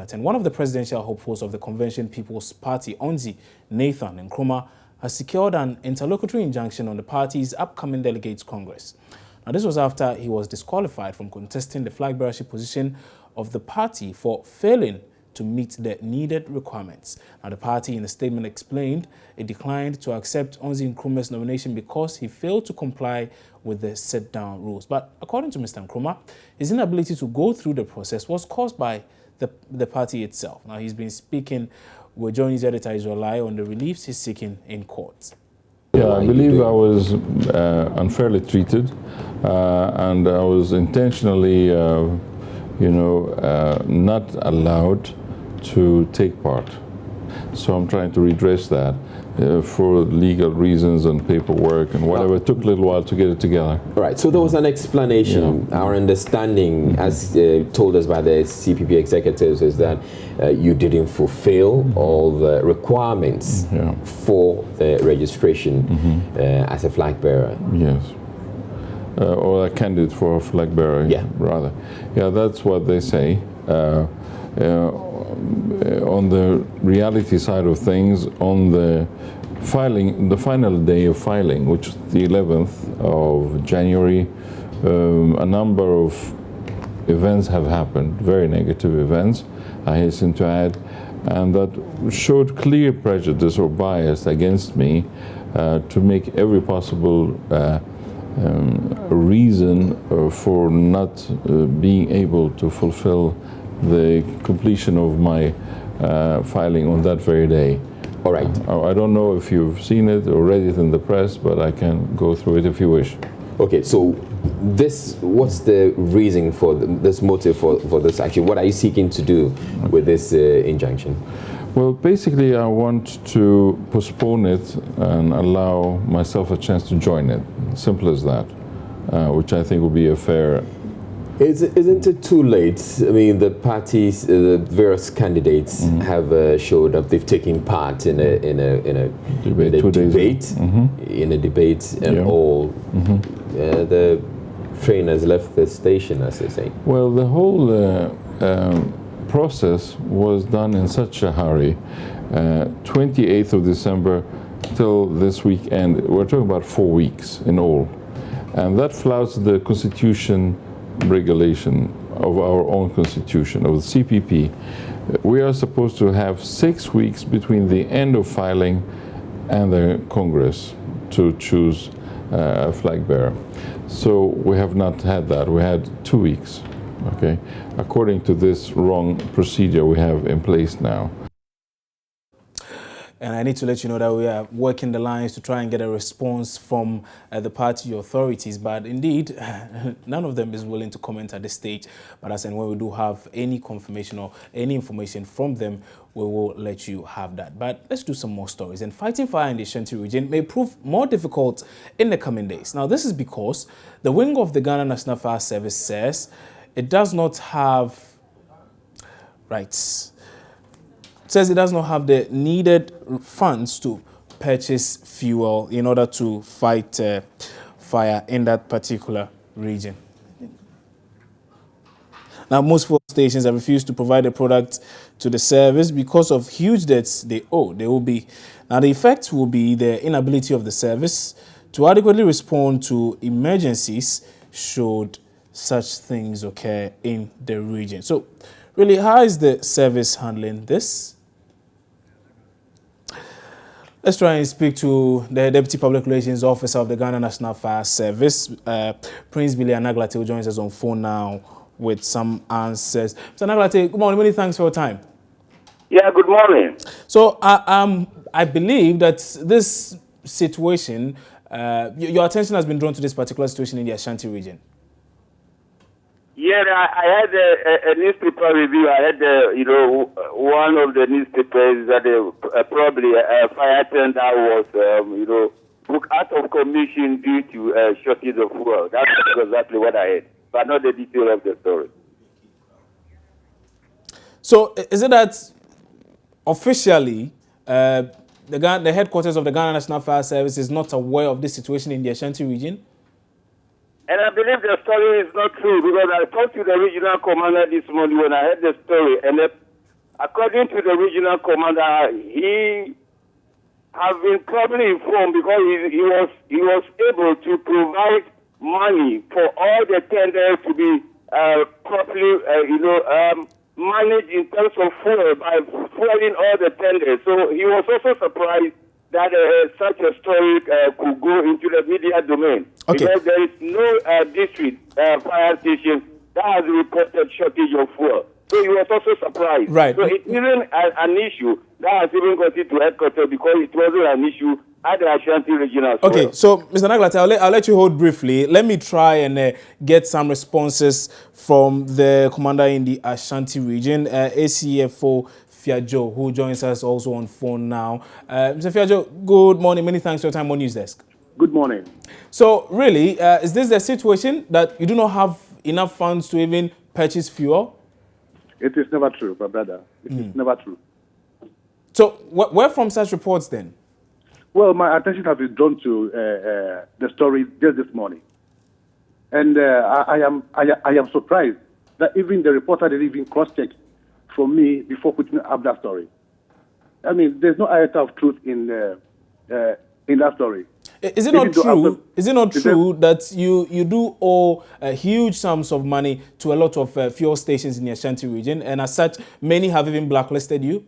that. And one of the presidential hopefuls of the Convention People's Party, Onzi Nathan Nkrumah, has secured an interlocutory injunction on the party's upcoming delegates Congress. Now, this was after he was disqualified from contesting the flag bearership position of the party for failing to meet the needed requirements. Now, the party in a statement explained it declined to accept Onzi Nkrumah's nomination because he failed to comply with the set-down rules. But according to Mr. Nkrumah, his inability to go through the process was caused by the party itself. Now, he's been speaking with Joy News editor Israelai on the reliefs he's seeking in court. Yeah, I believe I was unfairly treated, and I was intentionally, not allowed to take part. So I'm trying to redress that for legal reasons and paperwork and whatever. It took a little while to get it together. Right, so there was an explanation. Yeah. Our understanding, as told us by the CPP executives, is that you didn't fulfill all the requirements for the registration as a flag bearer. Yes. Or a candidate for a flag bearer, rather. Yeah, that's what they say. On the reality side of things, on the filing, the final day of filing, which is the 11th of January, a number of events have happened, very negative events, I hasten to add, and that showed clear prejudice or bias against me to make every possible reason for not being able to fulfill the completion of my filing on that very day. All right. I don't know if you've seen it or read it in the press, but I can go through it if you wish. Okay, so what's the reason for this motive for this action? What are you seeking to do with this injunction? Well, basically, I want to postpone it and allow myself a chance to join it. Simple as that, which I think will be a fair. Isn't it too late? I mean, the parties, the various candidates have showed up. They've taken part in a debate, and all. The train has left the station, as they say. Well, the whole process was done in such a hurry. 28th of December till this weekend. We're talking about 4 weeks in all, and that flouts the Constitution regulation of our own constitution, of the CPP. We are supposed to have 6 weeks between the end of filing and the Congress to choose a flag bearer. So we have not had that. We had 2 weeks, okay, according to this wrong procedure we have in place now. And I need to let you know that we are working the lines to try and get a response from the party authorities. But indeed, none of them is willing to comment at this stage. But as and when we do have any confirmation or any information from them, we will let you have that. But let's do some more stories. And fighting fire in the Ashanti region may prove more difficult in the coming days. Now, this is because the wing of the Ghana National Fire Service says it does not have rights. Says it does not have the needed funds to purchase fuel in order to fight fire in that particular region. Now, most fuel stations have refused to provide a product to the service because of huge debts they owe. Now, the effect will be the inability of the service to adequately respond to emergencies should such things occur in the region. So, really, how is the service handling this? Let's try and speak to the Deputy Public Relations Officer of the Ghana National Fire Service, Prince Billy Anaglate, who joins us on phone now with some answers. Mr. Anaglate, good morning. Many thanks for your time. Yeah, good morning. So I believe that this situation, your attention has been drawn to this particular situation in the Ashanti region. Yeah, I had a newspaper review. I had, one of the newspapers that probably a fire tender was, put out of commission due to shortage of fuel. That's exactly what I had, but not the detail of the story. So is it that officially the headquarters of the Ghana National Fire Service is not aware of this situation in the Ashanti region? And I believe the story is not true because I talked to the regional commander this morning when I heard the story, and according to the regional commander, he have been properly informed because he was able to provide money for all the tenders to be properly, managed in terms of fuel by fueling all the tenders. So he was also surprised that such a story could go into the media domain. Okay. Because there is no district fire station that has reported shortage of fuel. So he was also surprised. Right. So it isn't an issue that has even got into headquarters because it wasn't an issue at the Ashanti regional. Okay, so Mr. Naglata, I'll let you hold briefly. Let me try and get some responses from the commander in the Ashanti region, ACFO Fiajo, who joins us also on phone now. Mr. Fiajo, good morning. Many thanks for your time on News Desk. Good morning. So, really, is this the situation that you do not have enough funds to even purchase fuel? It is never true, my brother. It is never true. So, where from such reports then? Well, my attention has been drawn to the story just this morning, and I am surprised that even the reporter didn't even cross-check from me before putting up that story. I mean, there's no iota of truth in that story. Is it not true? Is it not true that you do owe huge sums of money to a lot of fuel stations in the Ashanti region, and as such, many have even blacklisted you?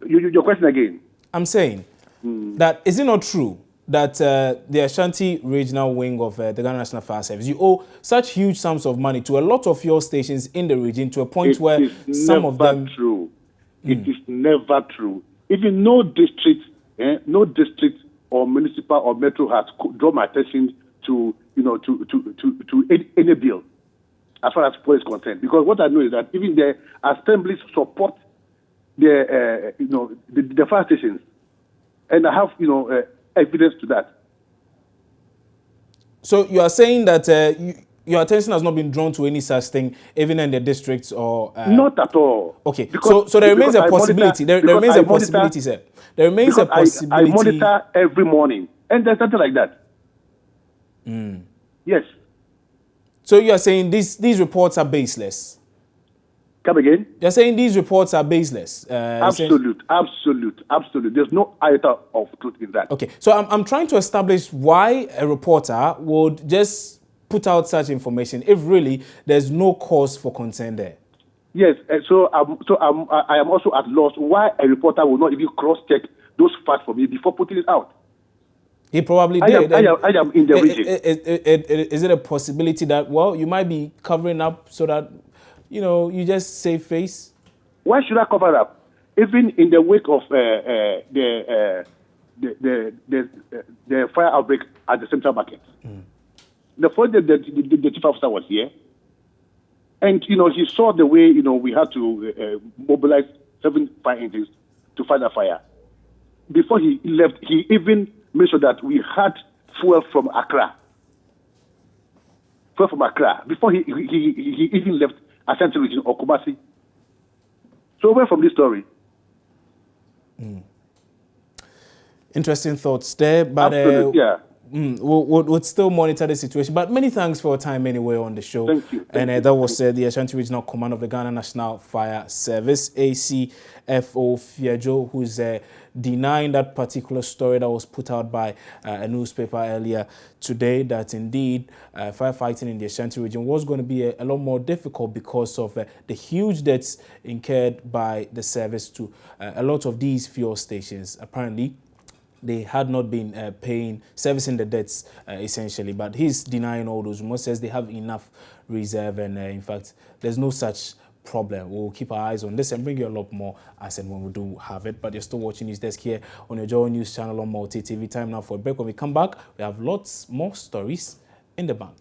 Your question again? I'm saying that is it not true that the Ashanti regional wing of the Ghana National Fire Service, you owe such huge sums of money to a lot of fuel stations in the region to a point where some of them... True. It is never true. Even no district or municipal or metro has drawn my attention to any bill as far as fuel is concerned. Because what I know is that even the assemblies support the fire stations, and I have evidence to that. So you are saying that your attention has not been drawn to any such thing, even in the districts or not at all. Okay, so there remains a possibility. There remains a possibility, sir. There remains a possibility. I monitor every morning, and there's something like that. Yes. So you are saying these reports are baseless? Come again? You're saying these reports are baseless? Absolute. There's no iota of truth in that. Okay, so I'm trying to establish why a reporter would just put out such information if really there's no cause for concern there. Yes, so I am also at loss why a reporter will not even cross-check those facts for me before putting it out. He probably did. I am in the region. Is it a possibility that, well, you might be covering up so that, you just save face? Why should I cover up? Even in the wake of the fire outbreak at the Central Market, the first day the chief officer was here, and he saw the way we had to mobilize 7 fire engines to fight the fire. Before he left, he even made sure that we had fuel from Accra. Before he even left Ashanti region or Kumasi. So where from this story? Interesting thoughts there, but absolutely, yeah. We'll still monitor the situation. But many thanks for your time anyway on the show. Thank you. And that was the Ashanti Regional Command of the Ghana National Fire Service, ACFO Fiajo, who's denying that particular story that was put out by a newspaper earlier today, that indeed firefighting in the Ashanti region was going to be a lot more difficult because of the huge debts incurred by the service to a lot of these fuel stations. Apparently, they had not been servicing the debts, essentially. But he's denying all those rumors, says they have enough reserve, and in fact, there's no such problem. We'll keep our eyes on this and bring you a lot more as and when we do have it. But you're still watching News Desk here on your Joy News channel on Multi TV. Time now for a break. When we come back, we have lots more stories in the bank.